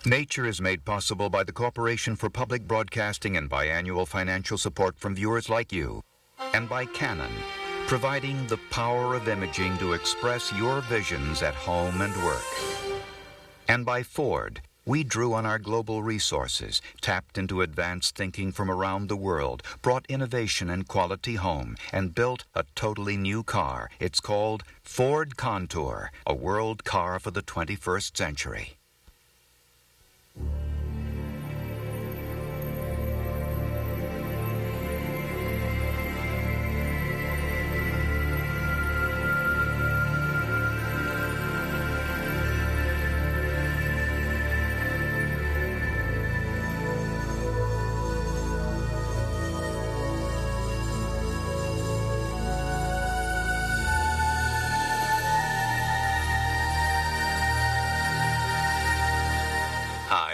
Nature is made possible by the Corporation for Public Broadcasting and biannual financial support from viewers like you. And by Canon, providing the power of imaging to express your visions at home and work. And by Ford, we drew on our global resources, tapped into advanced thinking from around the world, brought innovation and quality home, and built a totally new car. It's called Ford Contour, a world car for the 21st century.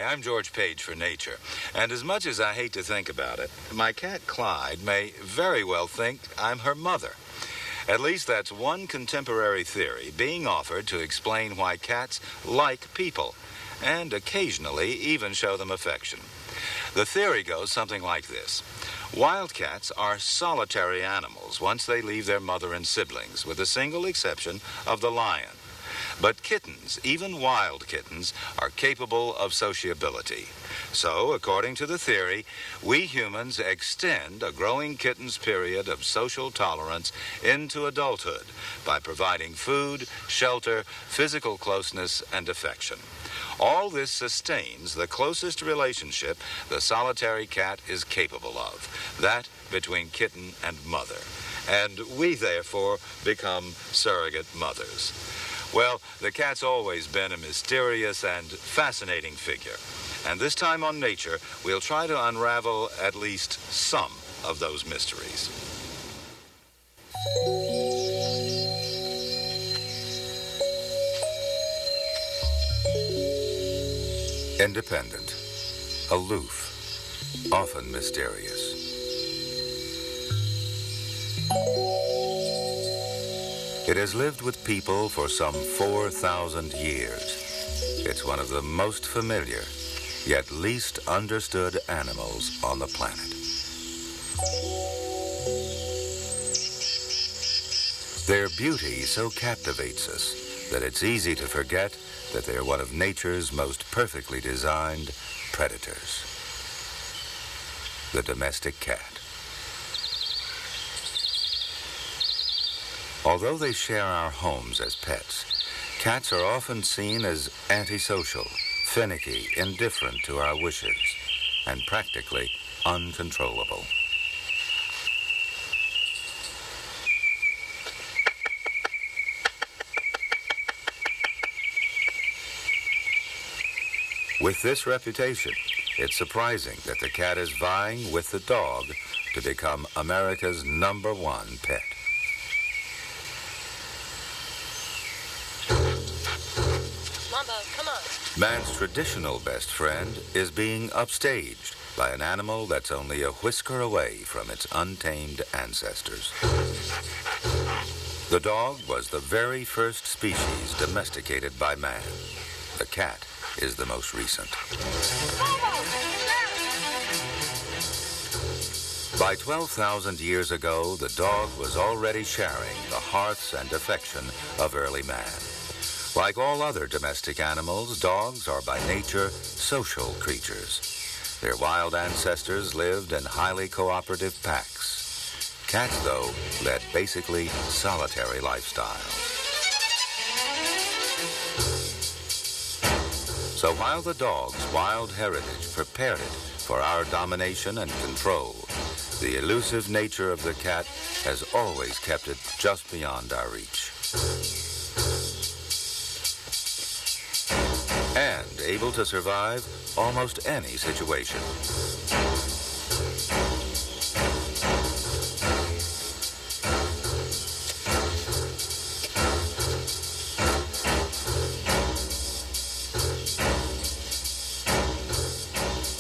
I'm George Page for Nature, and as much as I hate to think about it, my cat Clyde may very well think I'm her mother. At least that's one contemporary theory being offered to explain why cats like people, and occasionally even show them affection. The theory goes something like this. Wild cats are solitary animals once they leave their mother and siblings, with the single exception of the lion. But kittens, even wild kittens, are capable of sociability. So, according to the theory, we humans extend a growing kitten's period of social tolerance into adulthood by providing food, shelter, physical closeness, and affection. All this sustains the closest relationship the solitary cat is capable of, that between kitten and mother. And we, therefore, become surrogate mothers. Well, the cat's always been a mysterious and fascinating figure. And this time on Nature, we'll try to unravel at least some of those mysteries. Independent, aloof, often mysterious. It has lived with people for some 4,000 years. It's one of the most familiar, yet least understood animals on the planet. Their beauty so captivates us that it's easy to forget that they're one of nature's most perfectly designed predators. The domestic cat. Although they share our homes as pets, cats are often seen as antisocial, finicky, indifferent to our wishes, and practically uncontrollable. With this reputation, it's surprising that the cat is vying with the dog to become America's #1 pet. Come on. Man's traditional best friend is being upstaged by an animal that's only a whisker away from its untamed ancestors. The dog was the very first species domesticated by man. The cat is the most recent. By 12,000 years ago, the dog was already sharing the hearts and affection of early man. Like all other domestic animals, dogs are by nature social creatures. Their wild ancestors lived in highly cooperative packs. Cats, though, led basically solitary lifestyles. So while the dog's wild heritage prepared it for our domination and control, the elusive nature of the cat has always kept it just beyond our reach. And able to survive almost any situation.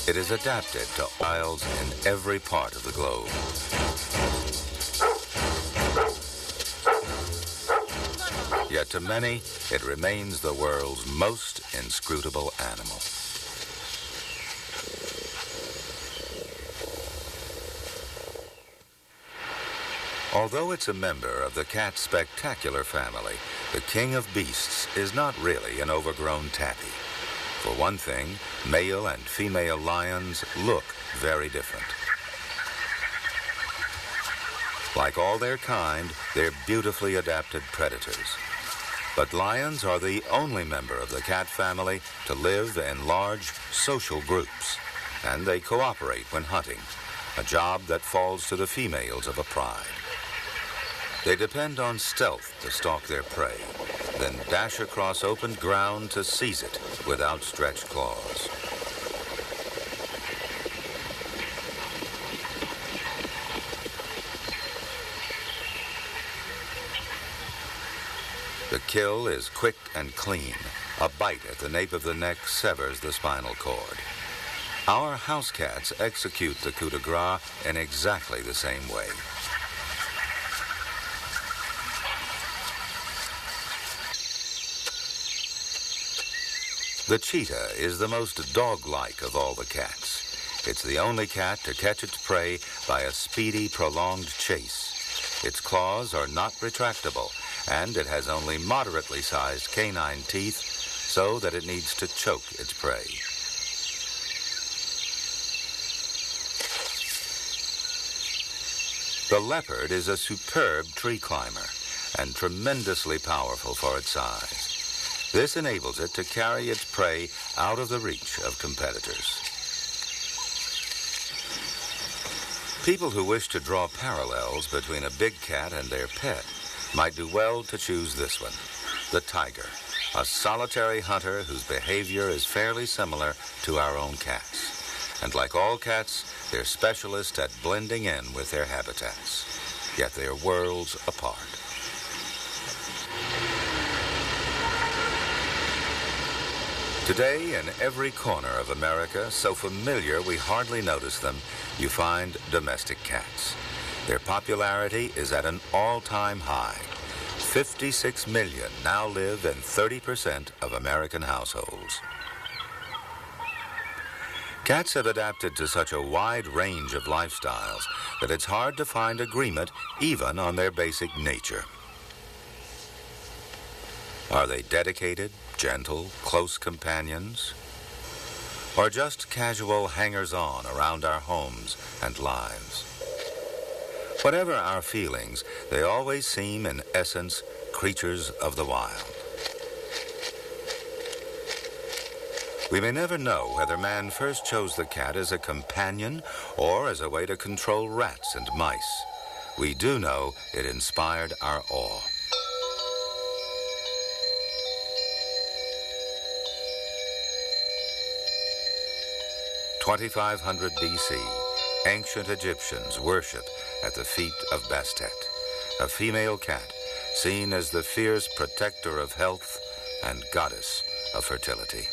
It is adapted to wilds in every part of the globe. Yet to many, it remains the world's most inscrutable animal. Although it's a member of the cat spectacular family, the king of beasts is not really an overgrown tabby. For one thing, male and female lions look very different. Like all their kind, they're beautifully adapted predators. But lions are the only member of the cat family to live in large social groups, and they cooperate when hunting, a job that falls to the females of a pride. They depend on stealth to stalk their prey, then dash across open ground to seize it with outstretched claws. The kill is quick and clean. A bite at the nape of the neck severs the spinal cord. Our house cats execute the coup de grace in exactly the same way. The cheetah is the most dog-like of all the cats. It's the only cat to catch its prey by a speedy, prolonged chase. Its claws are not retractable, and it has only moderately sized canine teeth so that it needs to choke its prey. The leopard is a superb tree climber and tremendously powerful for its size. This enables it to carry its prey out of the reach of competitors. People who wish to draw parallels between a big cat and their pet might do well to choose this one, the tiger, a solitary hunter whose behavior is fairly similar to our own cats. And like all cats, they're specialists at blending in with their habitats, yet they're worlds apart. Today, in every corner of America, so familiar we hardly notice them, you find domestic cats. Their popularity is at an all-time high. 56 million now live in 30% of American households. Cats have adapted to such a wide range of lifestyles that it's hard to find agreement even on their basic nature. Are they dedicated, gentle, close companions? Or just casual hangers-on around our homes and lives? Whatever our feelings, they always seem, in essence, creatures of the wild. We may never know whether man first chose the cat as a companion or as a way to control rats and mice. We do know it inspired our awe. (2500 BC), ancient Egyptians worship at the feet of Bastet, a female cat seen as the fierce protector of health and goddess of fertility.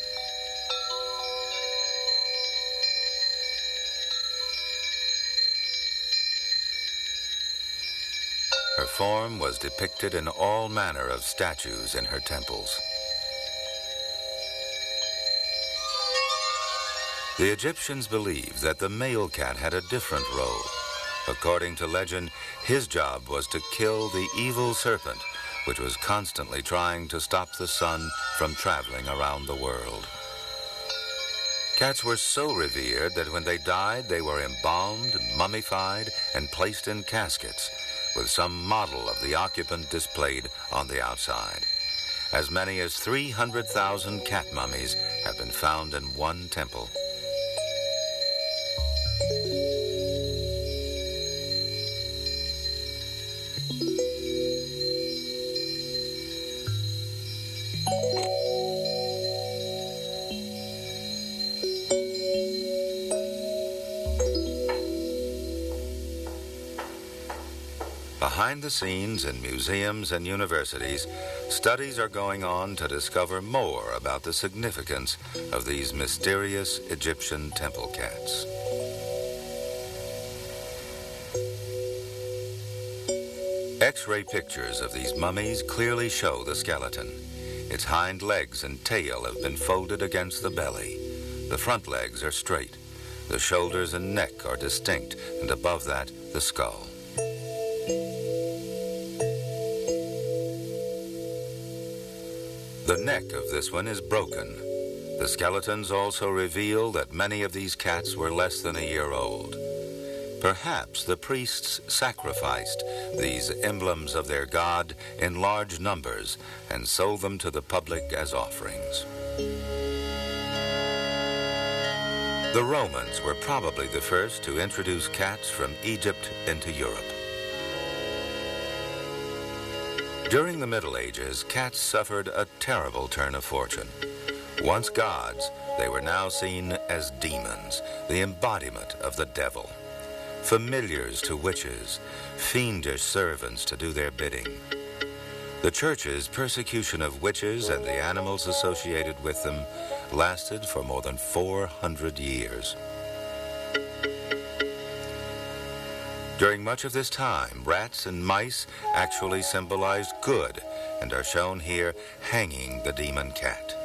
Her form was depicted in all manner of statues in her temples. The Egyptians believed that the male cat had a different role. According to legend, his job was to kill the evil serpent, which was constantly trying to stop the sun from traveling around the world. Cats were so revered that when they died, they were embalmed, mummified, and placed in caskets, with some model of the occupant displayed on the outside. As many as 300,000 cat mummies have been found in one temple. Behind the scenes in museums and universities, studies are going on to discover more about the significance of these mysterious Egyptian temple cats. X-ray pictures of these mummies clearly show the skeleton. Its hind legs and tail have been folded against the belly. The front legs are straight. The shoulders and neck are distinct, and above that, the skull. The neck of this one is broken. The skeletons also reveal that many of these cats were less than a year old. Perhaps the priests sacrificed these emblems of their god in large numbers and sold them to the public as offerings. The Romans were probably the first to introduce cats from Egypt into Europe. During the Middle Ages, cats suffered a terrible turn of fortune. Once gods, they were now seen as demons, the embodiment of the devil. Familiars to witches, fiendish servants to do their bidding. The church's persecution of witches and the animals associated with them lasted for more than 400 years. During much of this time, rats and mice actually symbolized good and are shown here hanging the demon cat.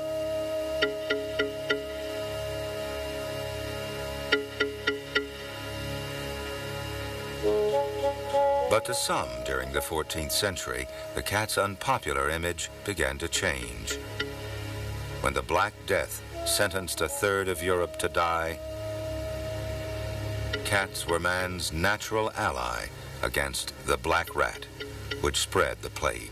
But to some during the 14th century, the cat's unpopular image began to change. When the Black Death sentenced a third of Europe to die, cats were man's natural ally against the black rat, which spread the plague.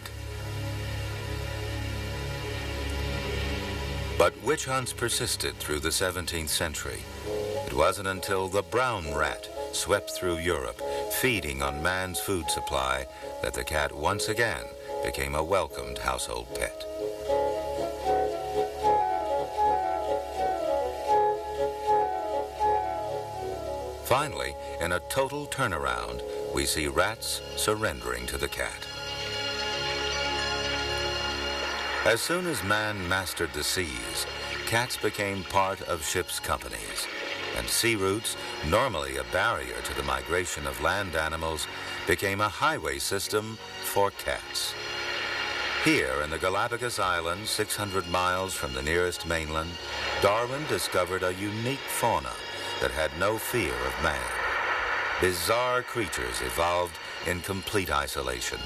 But witch hunts persisted through the 17th century. It wasn't until the brown rat swept through Europe, feeding on man's food supply, that the cat once again became a welcomed household pet. Finally, in a total turnaround, we see rats surrendering to the cat. As soon as man mastered the seas, cats became part of ships' companies, and sea routes, normally a barrier to the migration of land animals, became a highway system for cats. Here in the Galapagos Islands, 600 miles from the nearest mainland, Darwin discovered a unique fauna that had no fear of man. Bizarre creatures evolved in complete isolation.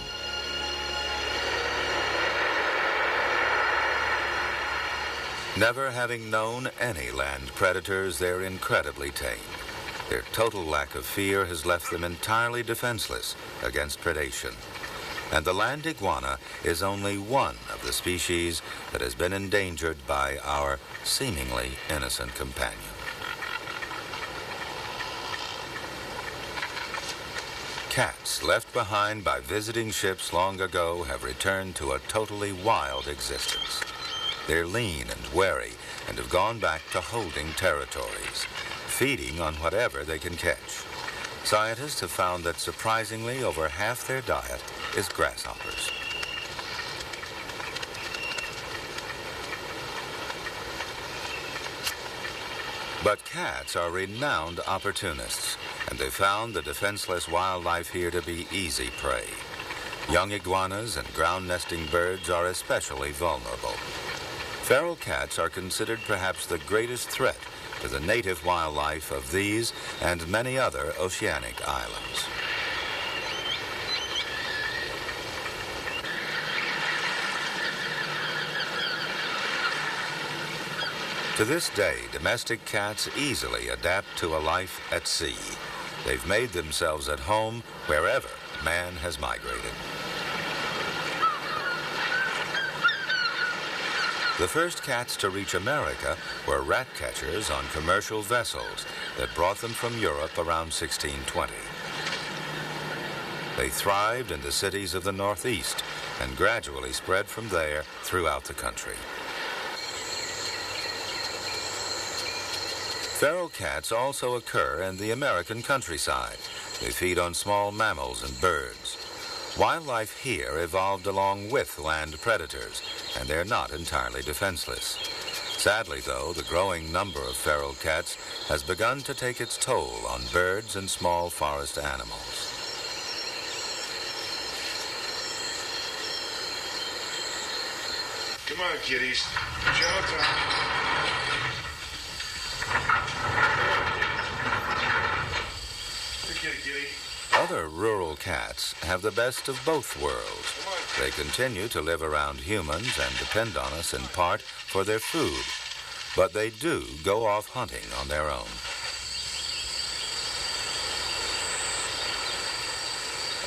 Never having known any land predators, they're incredibly tame. Their total lack of fear has left them entirely defenseless against predation. And the land iguana is only one of the species that has been endangered by our seemingly innocent companion. Cats left behind by visiting ships long ago have returned to a totally wild existence. They're lean and wary and have gone back to holding territories, feeding on whatever they can catch. Scientists have found that surprisingly over half their diet is grasshoppers. But cats are renowned opportunists, and they found the defenseless wildlife here to be easy prey. Young iguanas and ground-nesting birds are especially vulnerable. Feral cats are considered perhaps the greatest threat to the native wildlife of these and many other oceanic islands. To this day, domestic cats easily adapt to a life at sea. They've made themselves at home wherever man has migrated. The first cats to reach America were rat catchers on commercial vessels that brought them from Europe around 1620. They thrived in the cities of the Northeast and gradually spread from there throughout the country. Feral cats also occur in the American countryside. They feed on small mammals and birds. Wildlife here evolved along with land predators, and they're not entirely defenseless. Sadly, though, the growing number of feral cats has begun to take its toll on birds and small forest animals. Come on, kitties. Showtime. Other rural cats have the best of both worlds. They continue to live around humans and depend on us in part for their food, but they do go off hunting on their own.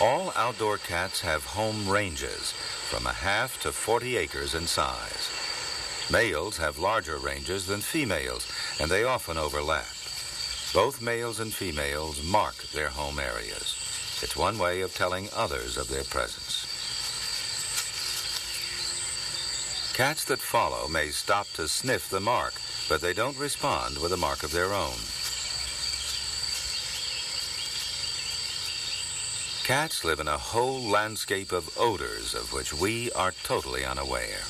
All outdoor cats have home ranges from a half to 40 acres in size. Males have larger ranges than females, and they often overlap. Both males and females mark their home areas. It's one way of telling others of their presence. Cats that follow may stop to sniff the mark, but they don't respond with a mark of their own. Cats live in a whole landscape of odors of which we are totally unaware.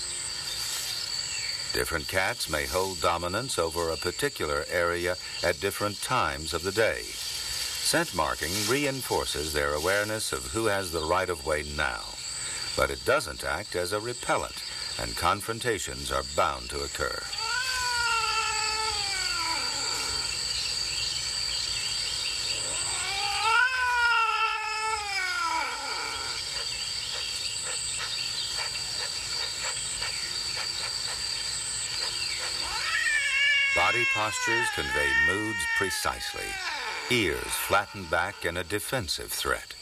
Different cats may hold dominance over a particular area at different times of the day. Scent marking reinforces their awareness of who has the right-of-way now, but it doesn't act as a repellent, and confrontations are bound to occur. Body postures convey moods precisely. Ears flattened back in a defensive threat.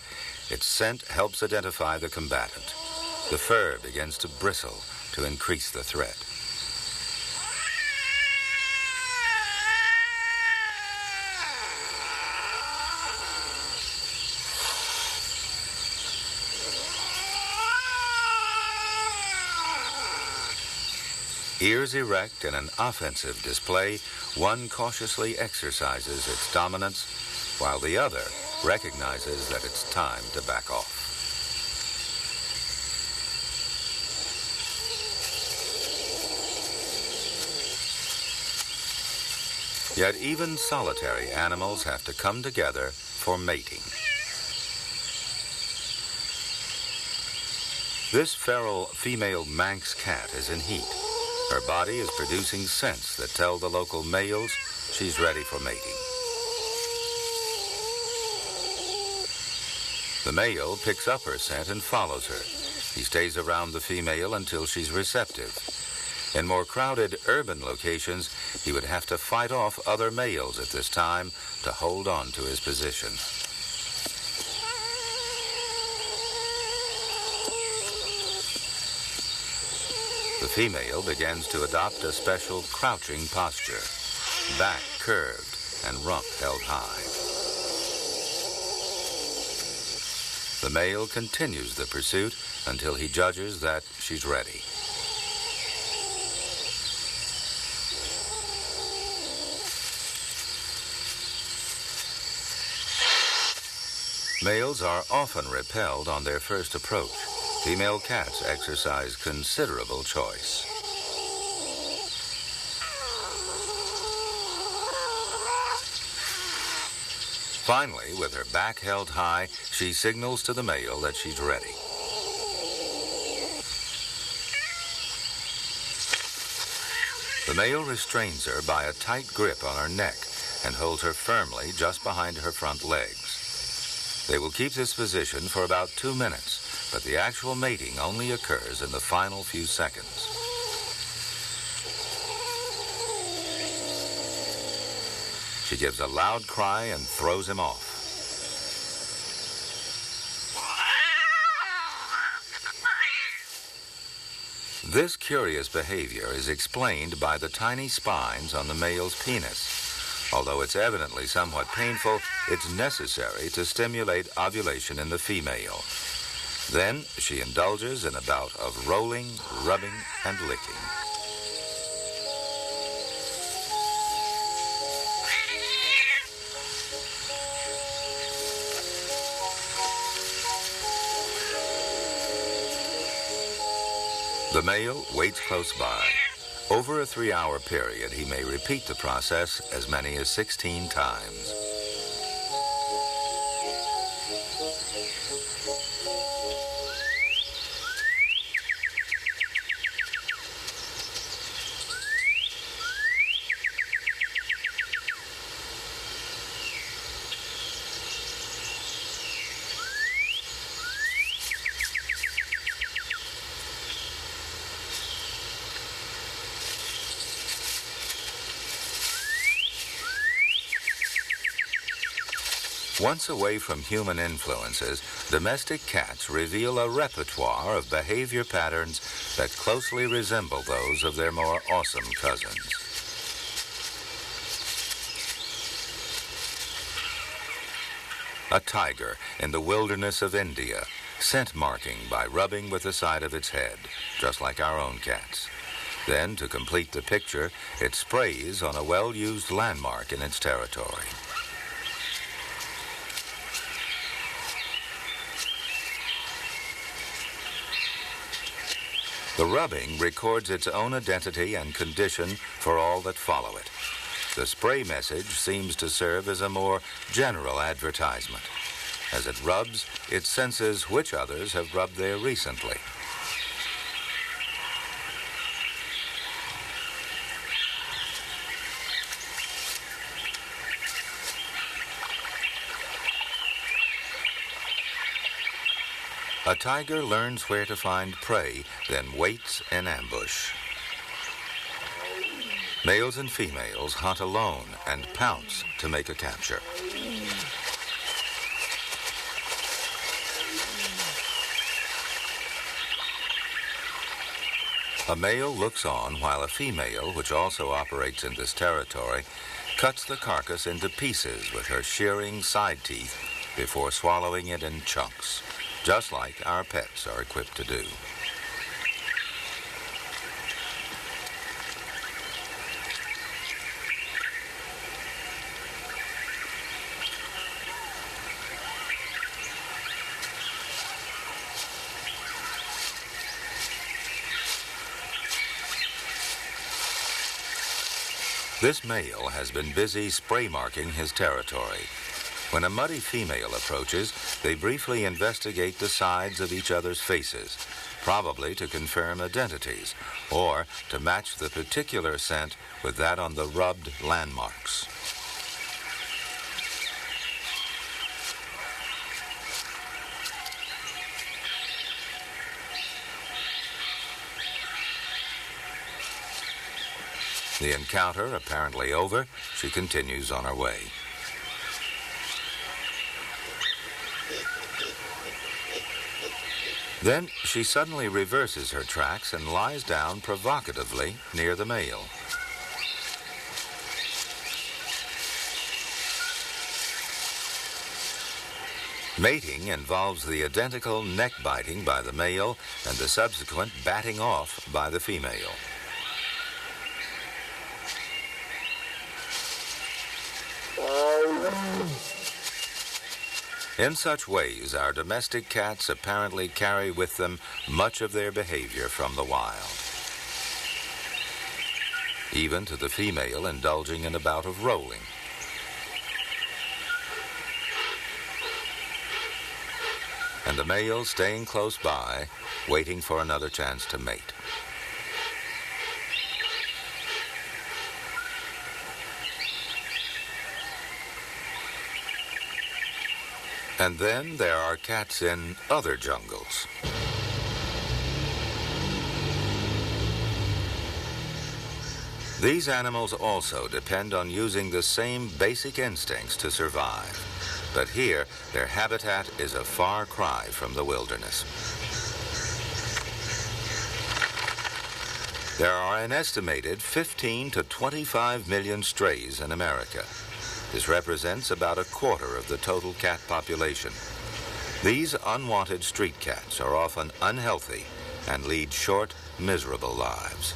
Its scent helps identify the combatant. The fur begins to bristle to increase the threat. Ears erect in an offensive display, one cautiously exercises its dominance, while the other recognizes that it's time to back off. Yet even solitary animals have to come together for mating. This feral female Manx cat is in heat. Her body is producing scents that tell the local males she's ready for mating. The male picks up her scent and follows her. He stays around the female until she's receptive. In more crowded urban locations, he would have to fight off other males at this time to hold on to his position. The female begins to adopt a special crouching posture, back curved and rump held high. The male continues the pursuit until he judges that she's ready. Males are often repelled on their first approach. Female cats exercise considerable choice. Finally, with her back held high, she signals to the male that she's ready. The male restrains her by a tight grip on her neck and holds her firmly just behind her front legs. They will keep this position for about 2 minutes, but the actual mating only occurs in the final few seconds. She gives a loud cry and throws him off. This curious behavior is explained by the tiny spines on the male's penis. Although it's evidently somewhat painful, it's necessary to stimulate ovulation in the female. Then she indulges in a bout of rolling, rubbing, and licking. The male waits close by. Over a 3-hour period, he may repeat the process as many as 16 times. Once away from human influences, domestic cats reveal a repertoire of behavior patterns that closely resemble those of their more awesome cousins. A tiger in the wilderness of India, scent marking by rubbing with the side of its head, just like our own cats. Then, to complete the picture, it sprays on a well-used landmark in its territory. The rubbing records its own identity and condition for all that follow it. The spray message seems to serve as a more general advertisement. As it rubs, it senses which others have rubbed there recently. A tiger learns where to find prey, then waits in ambush. Males and females hunt alone and pounce to make a capture. A male looks on while a female, which also operates in this territory, cuts the carcass into pieces with her shearing side teeth before swallowing it in chunks, just like our pets are equipped to do. This male has been busy spray marking his territory. When a muddy female approaches, they briefly investigate the sides of each other's faces, probably to confirm identities or to match the particular scent with that on the rubbed landmarks. The encounter apparently over, she continues on her way. Then she suddenly reverses her tracks and lies down provocatively near the male. Mating involves the identical neck biting by the male and the subsequent batting off by the female. In such ways, our domestic cats apparently carry with them much of their behavior from the wild. Even to the female indulging in a bout of rolling. And the male staying close by, waiting for another chance to mate. And then there are cats in other jungles. These animals also depend on using the same basic instincts to survive. But here, their habitat is a far cry from the wilderness. There are an estimated 15 to 25 million strays in America. This represents about a quarter of the total cat population. These unwanted street cats are often unhealthy and lead short, miserable lives.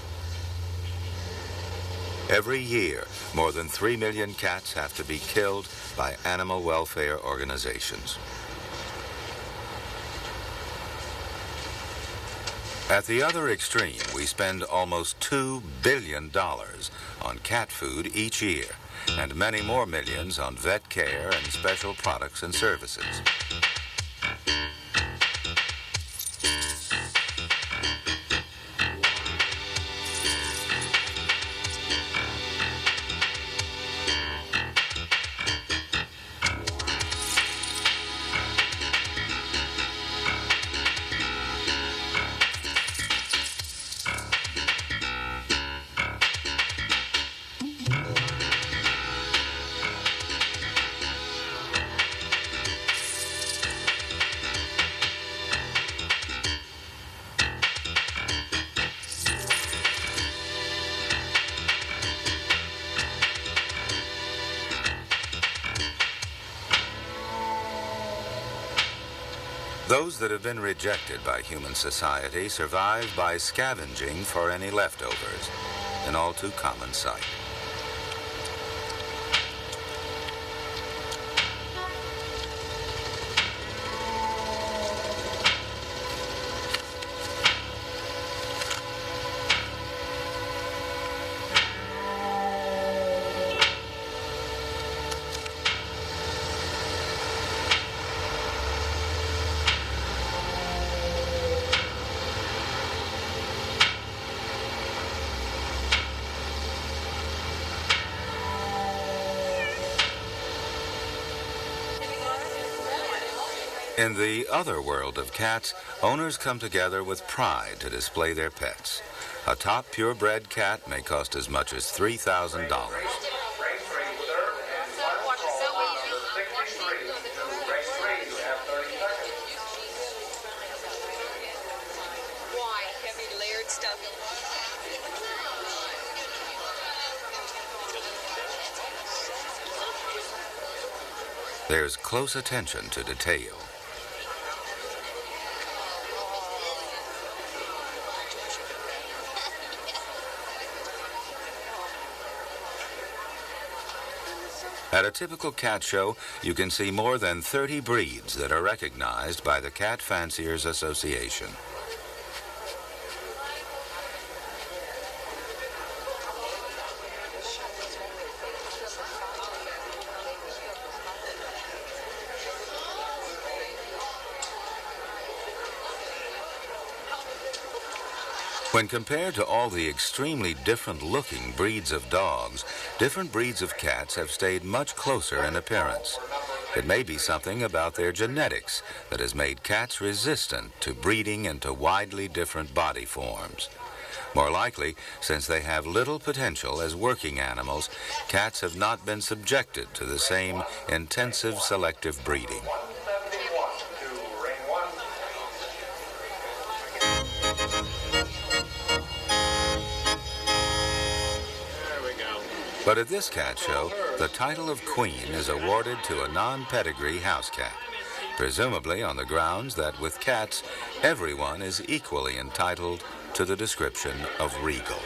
Every year, more than 3 million cats have to be killed by animal welfare organizations. At the other extreme, we spend almost $2 billion on cat food each year, and many more millions on vet care and special products and services. Those that have been rejected by human society survive by scavenging for any leftovers, an all too common sight. In the other world of cats, owners come together with pride to display their pets. A top purebred cat may cost as much as $3,000. There's close attention to detail. At a typical cat show, you can see more than 30 breeds that are recognized by the Cat Fanciers Association. When compared to all the extremely different-looking breeds of dogs, different breeds of cats have stayed much closer in appearance. It may be something about their genetics that has made cats resistant to breeding into widely different body forms. More likely, since they have little potential as working animals, cats have not been subjected to the same intensive selective breeding. But at this cat show, the title of queen is awarded to a non-pedigree house cat, presumably on the grounds that with cats, everyone is equally entitled to the description of regal.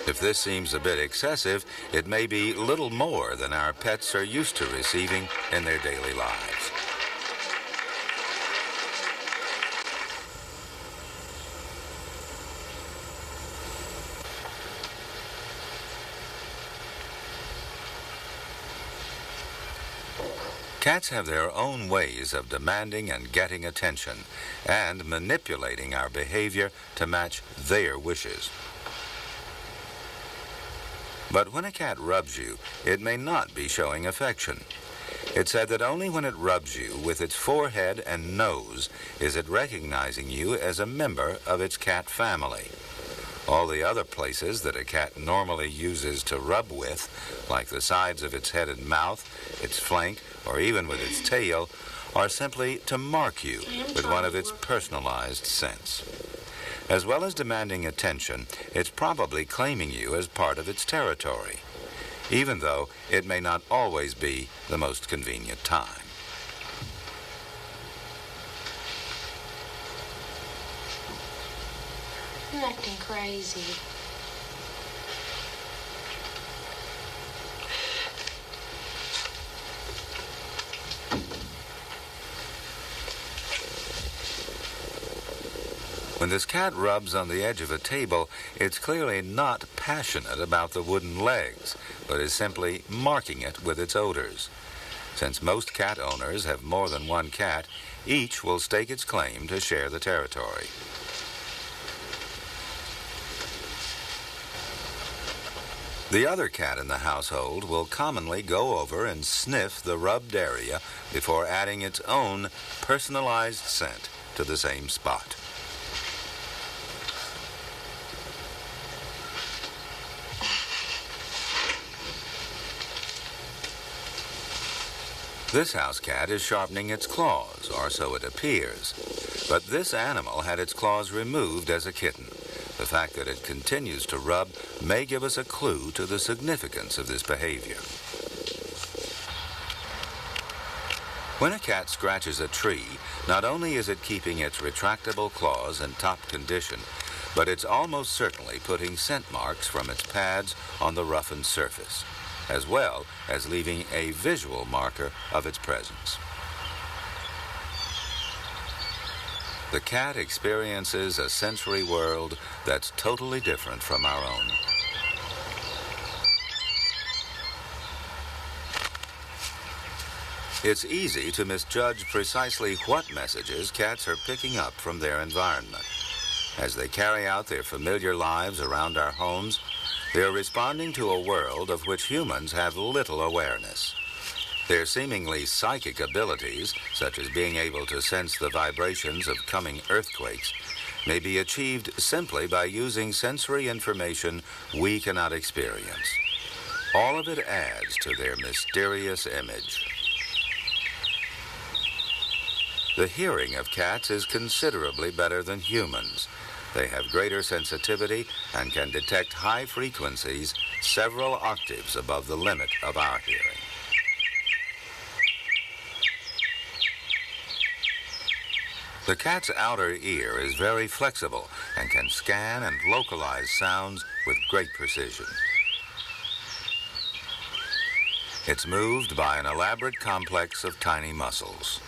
If this seems a bit excessive, it may be little more than our pets are used to receiving in their daily lives. Cats have their own ways of demanding and getting attention and manipulating our behavior to match their wishes. But when a cat rubs you, it may not be showing affection. It's said that only when it rubs you with its forehead and nose is it recognizing you as a member of its cat family. All the other places that a cat normally uses to rub with, like the sides of its head and mouth, its flank, or even with its tail, are simply to mark you with one of its personalized scents. As well as demanding attention, it's probably claiming you as part of its territory, even though it may not always be the most convenient time. You're acting crazy. When this cat rubs on the edge of a table, it's clearly not passionate about the wooden legs, but is simply marking it with its odors. Since most cat owners have more than one cat, each will stake its claim to share the territory. The other cat in the household will commonly go over and sniff the rubbed area before adding its own personalized scent to the same spot. This house cat is sharpening its claws, or so it appears. But this animal had its claws removed as a kitten. The fact that it continues to rub may give us a clue to the significance of this behavior. When a cat scratches a tree, not only is it keeping its retractable claws in top condition, but it's almost certainly putting scent marks from its pads on the roughened surface, as well as leaving a visual marker of its presence. The cat experiences a sensory world that's totally different from our own. It's easy to misjudge precisely what messages cats are picking up from their environment. As they carry out their familiar lives around our homes, they are responding to a world of which humans have little awareness. Their seemingly psychic abilities, such as being able to sense the vibrations of coming earthquakes, may be achieved simply by using sensory information we cannot experience. All of it adds to their mysterious image. The hearing of cats is considerably better than humans. They have greater sensitivity and can detect high frequencies several octaves above the limit of our hearing. The cat's outer ear is very flexible and can scan and localize sounds with great precision. It's moved by an elaborate complex of tiny muscles.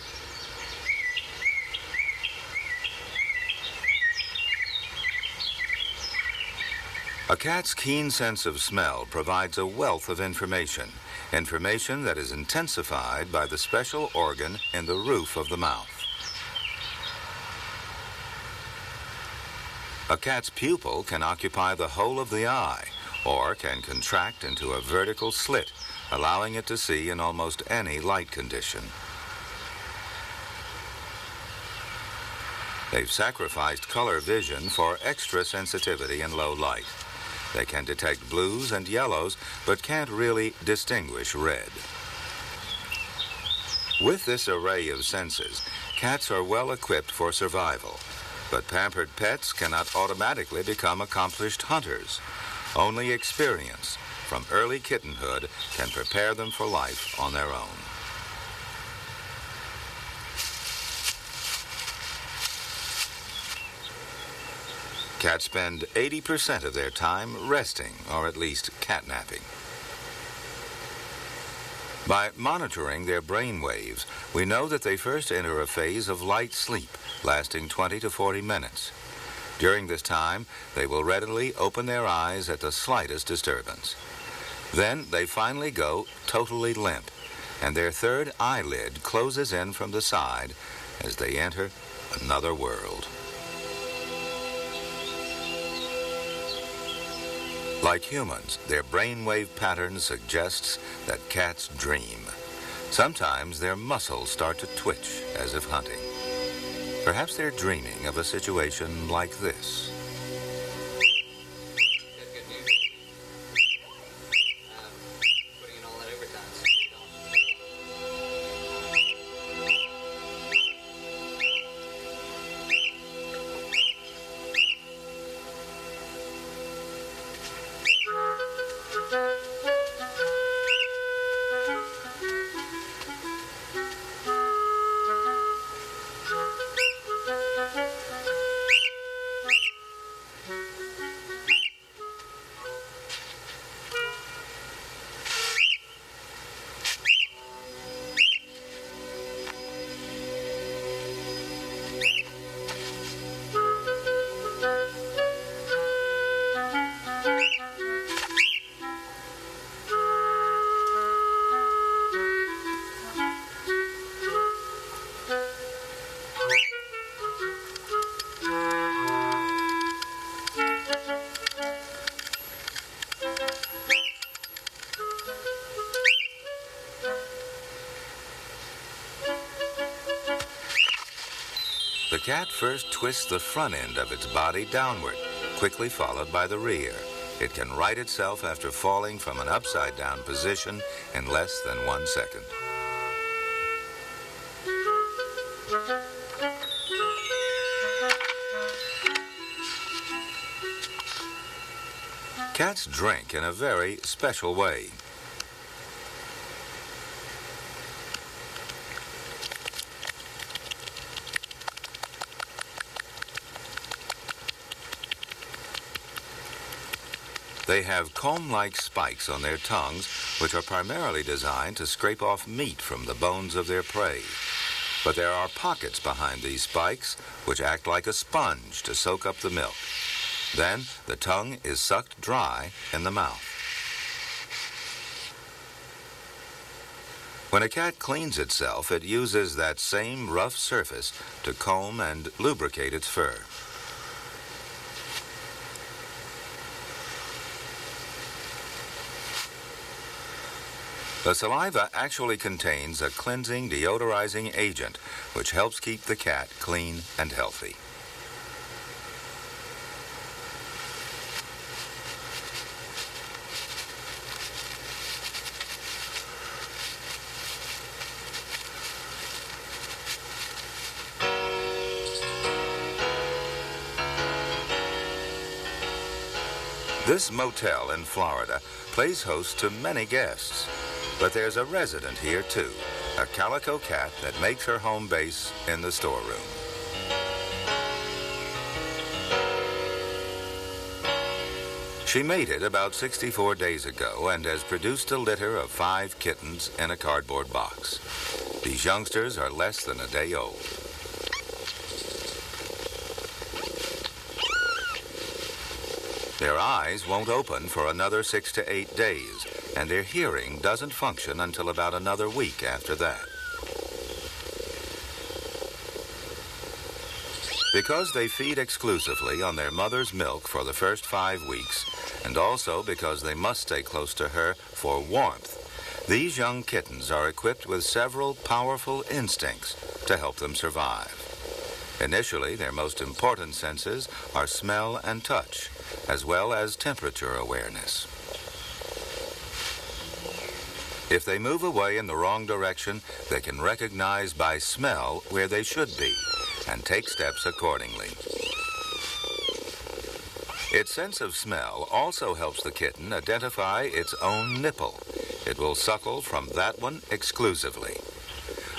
A cat's keen sense of smell provides a wealth of information that is intensified by the special organ in the roof of the mouth. A cat's pupil can occupy the whole of the eye, or can contract into a vertical slit, allowing it to see in almost any light condition. They've sacrificed color vision for extra sensitivity in low light. They can detect blues and yellows, but can't really distinguish red. With this array of senses, cats are well equipped for survival. But pampered pets cannot automatically become accomplished hunters. Only experience from early kittenhood can prepare them for life on their own. Cats spend 80% of their time resting, or at least catnapping. By monitoring their brain waves, we know that they first enter a phase of light sleep, lasting 20 to 40 minutes. During this time, they will readily open their eyes at the slightest disturbance. Then they finally go totally limp, and their third eyelid closes in from the side as they enter another world. Like humans, their brainwave pattern suggests that cats dream. Sometimes their muscles start to twitch as if hunting. Perhaps they're dreaming of a situation like this. Good news. Putting in all that overtime. The cat first twists the front end of its body downward, quickly followed by the rear. It can right itself after falling from an upside-down position in less than 1 second. Cats drink in a very special way. They have comb-like spikes on their tongues, which are primarily designed to scrape off meat from the bones of their prey. But there are pockets behind these spikes, which act like a sponge to soak up the milk. Then the tongue is sucked dry in the mouth. When a cat cleans itself, it uses that same rough surface to comb and lubricate its fur. The saliva actually contains a cleansing, deodorizing agent, which helps keep the cat clean and healthy. This motel in Florida plays host to many guests. But there's a resident here, too, a calico cat that makes her home base in the storeroom. She mated about 64 days ago and has produced a litter of 5 kittens in a cardboard box. These youngsters are less than a day old. Their eyes won't open for another 6 to 8 days, and their hearing doesn't function until about another week after that. Because they feed exclusively on their mother's milk for the first 5 weeks, and also because they must stay close to her for warmth, these young kittens are equipped with several powerful instincts to help them survive. Initially, their most important senses are smell and touch, as well as temperature awareness. If they move away in the wrong direction, they can recognize by smell where they should be and take steps accordingly. Its sense of smell also helps the kitten identify its own nipple. It will suckle from that one exclusively.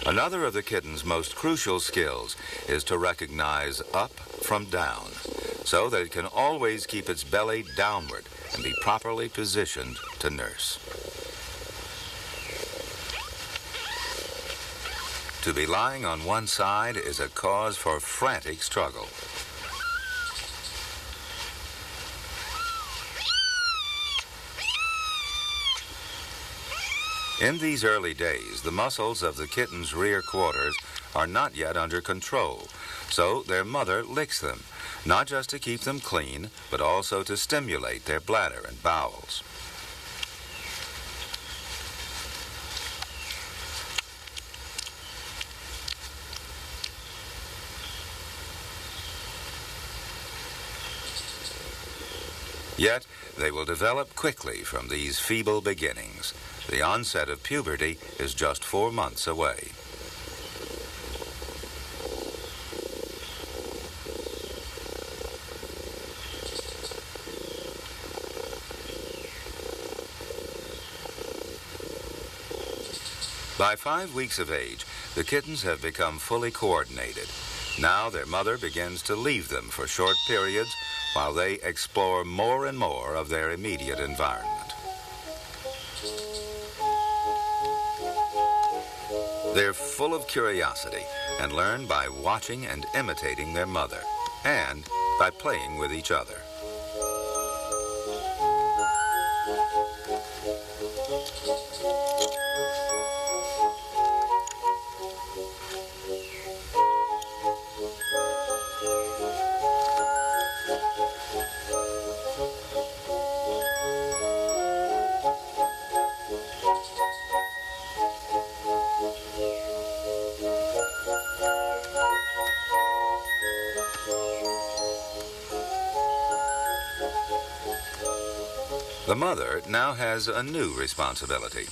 Another of the kitten's most crucial skills is to recognize up from down, so that it can always keep its belly downward and be properly positioned to nurse. To be lying on one side is a cause for frantic struggle. In these early days, the muscles of the kitten's rear quarters are not yet under control, so their mother licks them, not just to keep them clean, but also to stimulate their bladder and bowels. Yet, they will develop quickly from these feeble beginnings. The onset of puberty is just 4 months away. By 5 weeks of age, the kittens have become fully coordinated. Now their mother begins to leave them for short periods while they explore more and more of their immediate environment. They're full of curiosity and learn by watching and imitating their mother, and by playing with each other. The mother now has a new responsibility.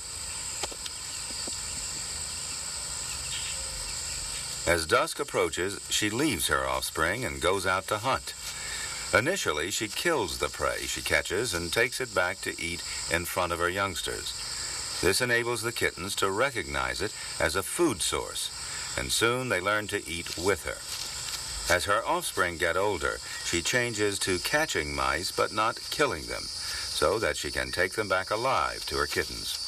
As dusk approaches, she leaves her offspring and goes out to hunt. Initially, she kills the prey she catches and takes it back to eat in front of her youngsters. This enables the kittens to recognize it as a food source, and soon they learn to eat with her. As her offspring get older, she changes to catching mice but not killing them, so that she can take them back alive to her kittens.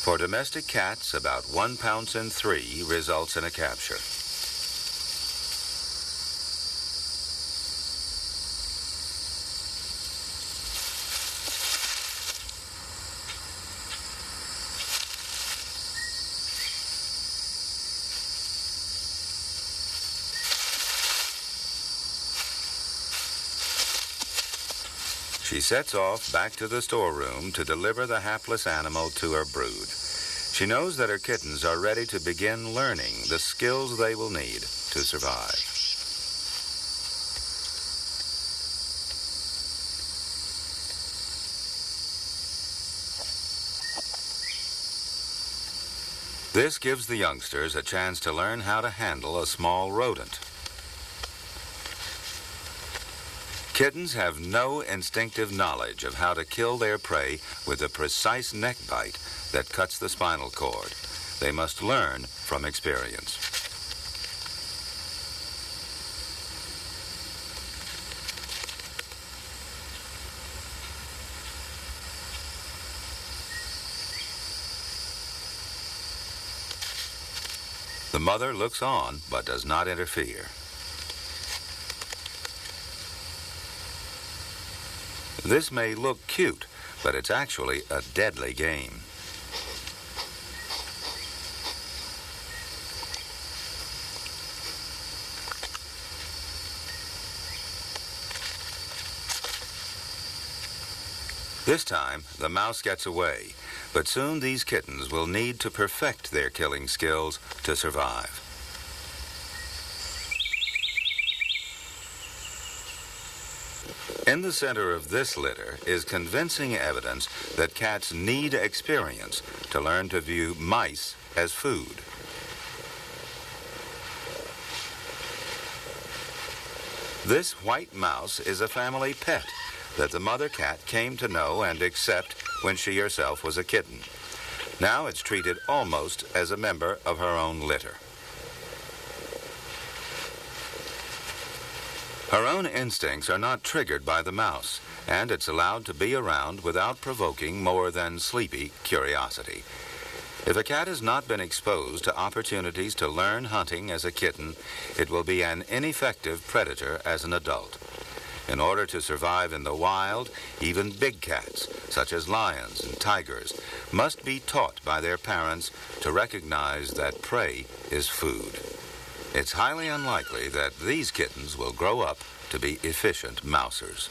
For domestic cats, about 1 pounce in 3 results in a capture. She sets off back to the storeroom to deliver the hapless animal to her brood. She knows that her kittens are ready to begin learning the skills they will need to survive. This gives the youngsters a chance to learn how to handle a small rodent. Kittens have no instinctive knowledge of how to kill their prey with a precise neck bite that cuts the spinal cord. They must learn from experience. The mother looks on but does not interfere. This may look cute, but it's actually a deadly game. This time, the mouse gets away, but soon these kittens will need to perfect their killing skills to survive. In the center of this litter is convincing evidence that cats need experience to learn to view mice as food. This white mouse is a family pet that the mother cat came to know and accept when she herself was a kitten. Now it's treated almost as a member of her own litter. Her own instincts are not triggered by the mouse, and it's allowed to be around without provoking more than sleepy curiosity. If a cat has not been exposed to opportunities to learn hunting as a kitten, it will be an ineffective predator as an adult. In order to survive in the wild, even big cats, such as lions and tigers, must be taught by their parents to recognize that prey is food. It's highly unlikely that these kittens will grow up to be efficient mousers.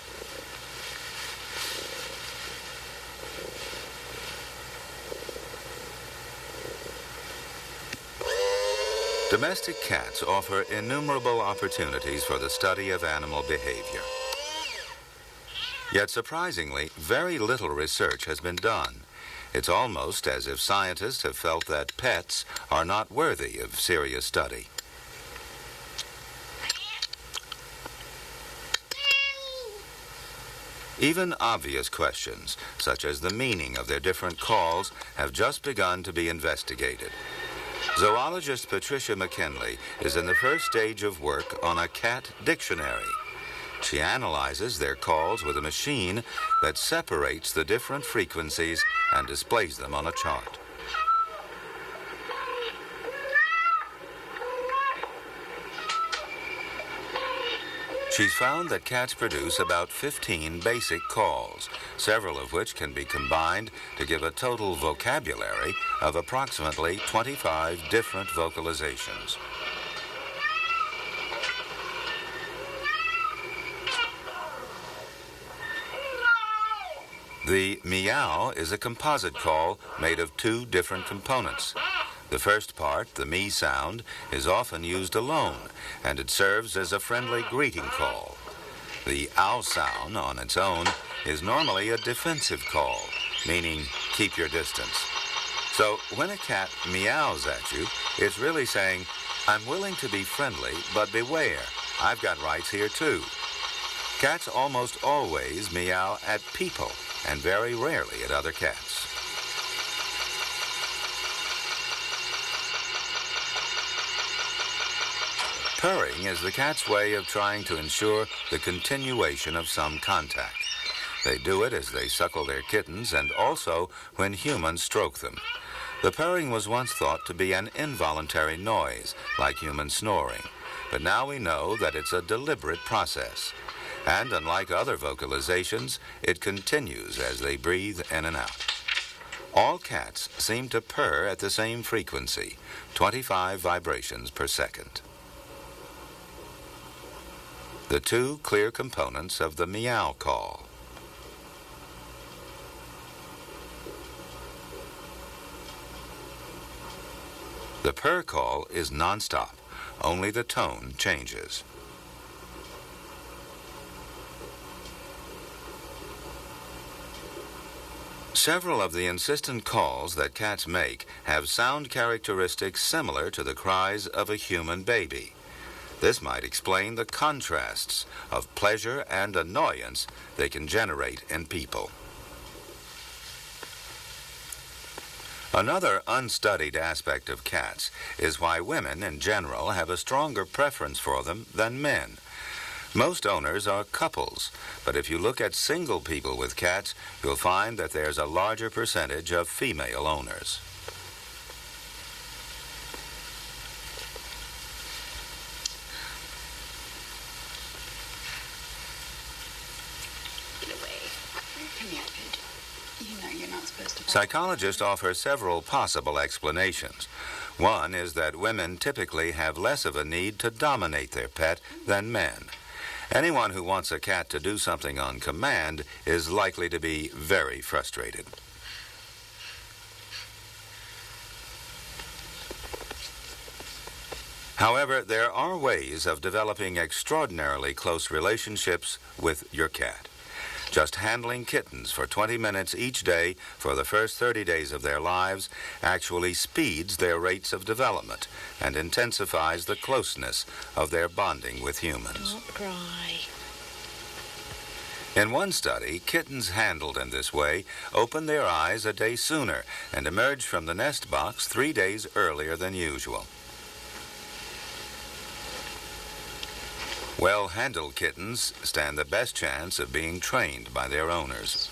Domestic cats offer innumerable opportunities for the study of animal behavior. Yet surprisingly, very little research has been done. It's almost as if scientists have felt that pets are not worthy of serious study. Even obvious questions, such as the meaning of their different calls, have just begun to be investigated. Zoologist Patricia McKinley is in the first stage of work on a cat dictionary. She analyzes their calls with a machine that separates the different frequencies and displays them on a chart. She's found that cats produce about 15 basic calls, several of which can be combined to give a total vocabulary of approximately 25 different vocalizations. The meow is a composite call made of 2 different components. The first part, the me sound, is often used alone, and it serves as a friendly greeting call. The ow sound on its own is normally a defensive call, meaning keep your distance. So when a cat meows at you, it's really saying, I'm willing to be friendly, but beware, I've got rights here too. Cats almost always meow at people, and very rarely at other cats. Purring is the cat's way of trying to ensure the continuation of some contact. They do it as they suckle their kittens and also when humans stroke them. The purring was once thought to be an involuntary noise, like human snoring, but now we know that it's a deliberate process. And unlike other vocalizations, it continues as they breathe in and out. All cats seem to purr at the same frequency, 25 vibrations per second. The two clear components of the meow call. The purr call is nonstop, only the tone changes. Several of the insistent calls that cats make have sound characteristics similar to the cries of a human baby. This might explain the contrasts of pleasure and annoyance they can generate in people. Another unstudied aspect of cats is why women in general have a stronger preference for them than men. Most owners are couples, but if you look at single people with cats, you'll find that there's a larger percentage of female owners. Get away. Come here, Pid. You know you're not supposed to... Psychologists offer several possible explanations. One is that women typically have less of a need to dominate their pet than men. Anyone who wants a cat to do something on command is likely to be very frustrated. However, there are ways of developing extraordinarily close relationships with your cat. Just handling kittens for 20 minutes each day for the first 30 days of their lives actually speeds their rates of development and intensifies the closeness of their bonding with humans. Don't cry. In one study, kittens handled in this way opened their eyes a day sooner and emerged from the nest box 3 days earlier than usual. Well-handled kittens stand the best chance of being trained by their owners.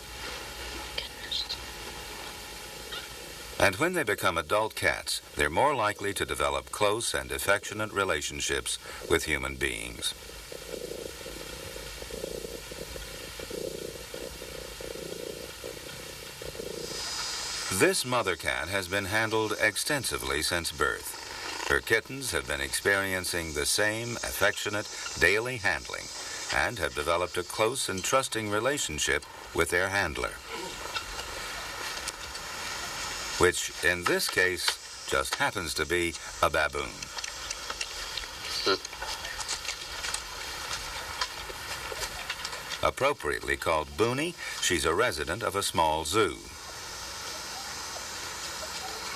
And when they become adult cats, they're more likely to develop close and affectionate relationships with human beings. This mother cat has been handled extensively since birth. Her kittens have been experiencing the same affectionate daily handling and have developed a close and trusting relationship with their handler, which in this case just happens to be a baboon. Appropriately called Boonie, she's a resident of a small zoo.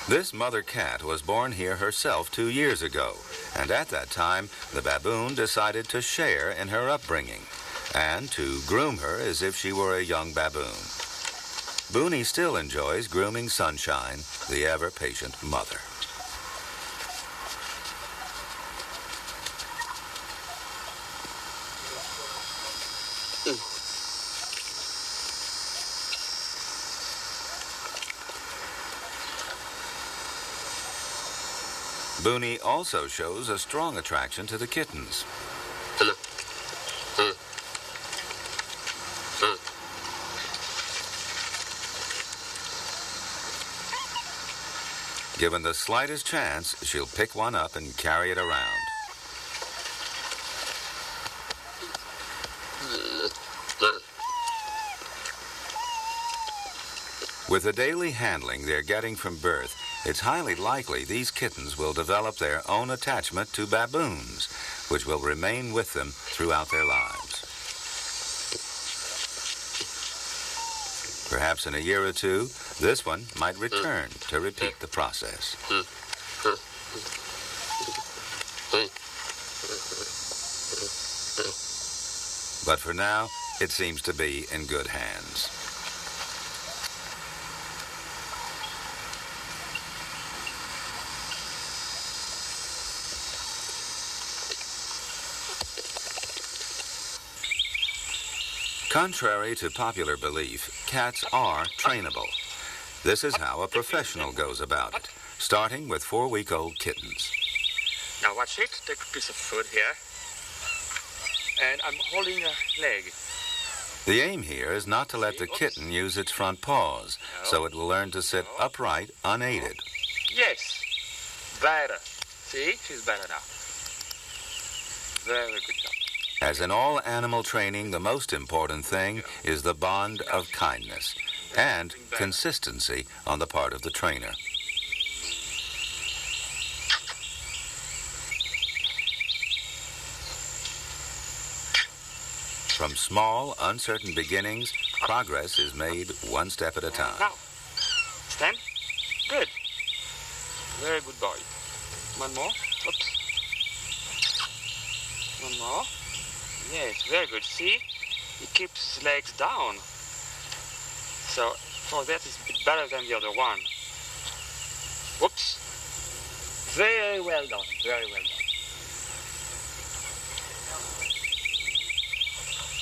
This mother cat was born here herself 2 years ago, and at that time, the baboon decided to share in her upbringing and to groom her as if she were a young baboon. Boonie still enjoys grooming Sunshine, the ever-patient mother. Boonie also shows a strong attraction to the kittens. Given the slightest chance, she'll pick one up and carry it around. With the daily handling they're getting from birth, it's highly likely these kittens will develop their own attachment to baboons, which will remain with them throughout their lives. Perhaps in a year or two, this one might return to repeat the process. But for now, it seems to be in good hands. Contrary to popular belief, cats are trainable. This is how a professional goes about it, starting with 4-week-old kittens. Now watch it. Take a piece of food here. And I'm holding a leg. The aim here is not to let the kitten use its front paws, so it will learn to sit upright, unaided. Yes. Better. See? She's better now. Very good job. As in all animal training, the most important thing is the bond of kindness and consistency on the part of the trainer. From small, uncertain beginnings, progress is made one step at a time. Now, stand. Good. Very good boy. One more. Oops. One more. Yes, very good. See? He keeps his legs down. So, for that, it's a bit better than the other one. Whoops. Very well done. Very well done.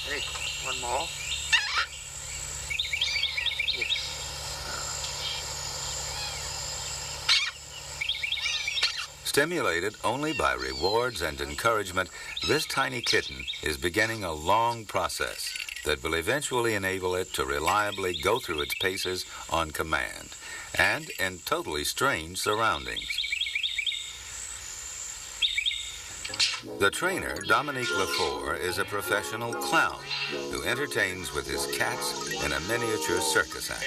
Hey, one more. Yes. Stimulated only by rewards and encouragement, this tiny kitten is beginning a long process that will eventually enable it to reliably go through its paces on command and in totally strange surroundings. The trainer, Dominique Lefort, is a professional clown who entertains with his cats in a miniature circus act.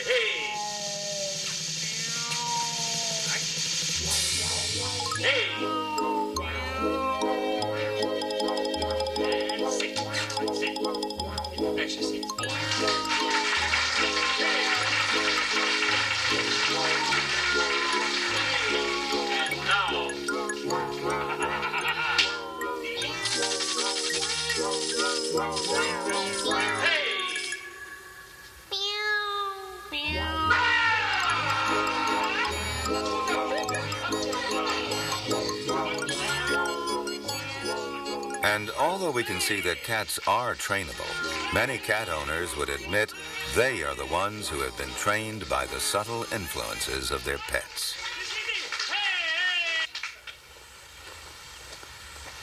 And although we can see that cats are trainable, many cat owners would admit they are the ones who have been trained by the subtle influences of their pets.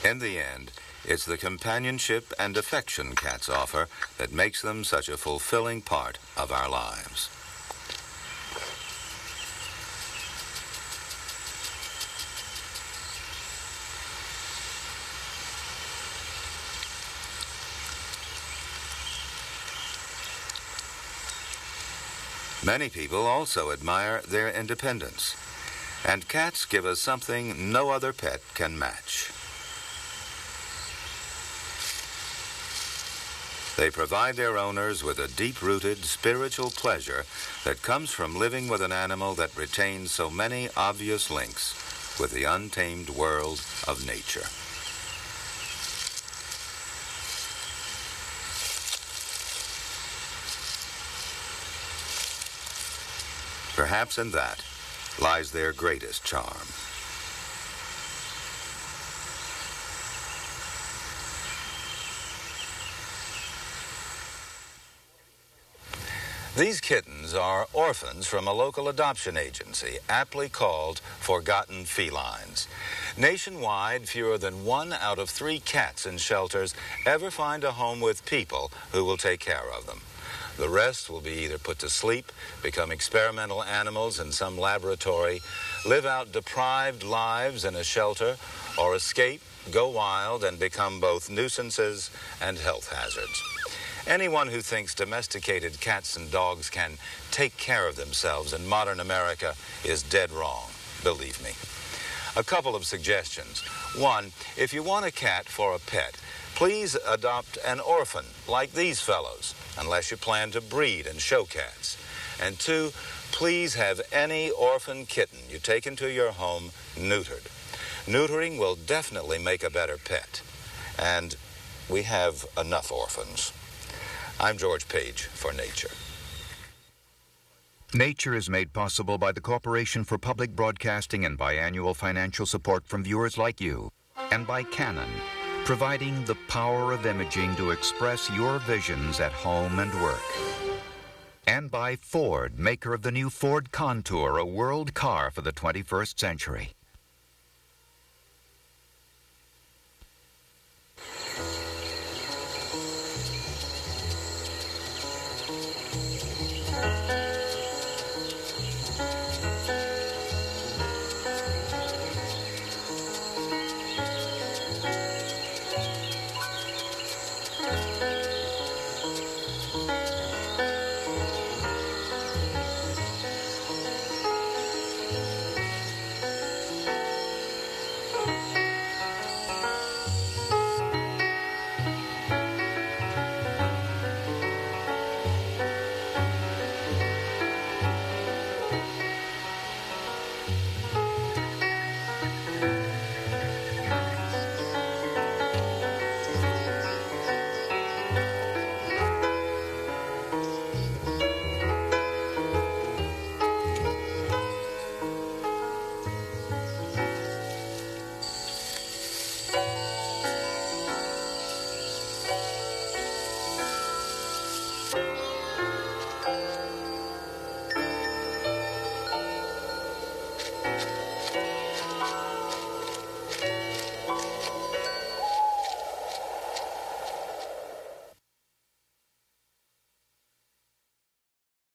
In the end, it's the companionship and affection cats offer that makes them such a fulfilling part of our lives. Many people also admire their independence, and cats give us something no other pet can match. They provide their owners with a deep-rooted spiritual pleasure that comes from living with an animal that retains so many obvious links with the untamed world of nature. Perhaps in that lies their greatest charm. These kittens are orphans from a local adoption agency, aptly called Forgotten Felines. Nationwide, fewer than 1 out of 3 cats in shelters ever find a home with people who will take care of them. The rest will be either put to sleep, become experimental animals in some laboratory, live out deprived lives in a shelter, or escape, go wild, and become both nuisances and health hazards. Anyone who thinks domesticated cats and dogs can take care of themselves in modern America is dead wrong, believe me. A couple of suggestions. 1, if you want a cat for a pet, please adopt an orphan like these fellows, unless you plan to breed and show cats. And 2, please have any orphan kitten you take into your home neutered. Neutering will definitely make a better pet. And we have enough orphans. I'm George Page for Nature. Nature is made possible by the Corporation for Public Broadcasting and biannual financial support from viewers like you. And by Canon, providing the power of imaging to express your visions at home and work. And by Ford, maker of the new Ford Contour, a world car for the 21st century.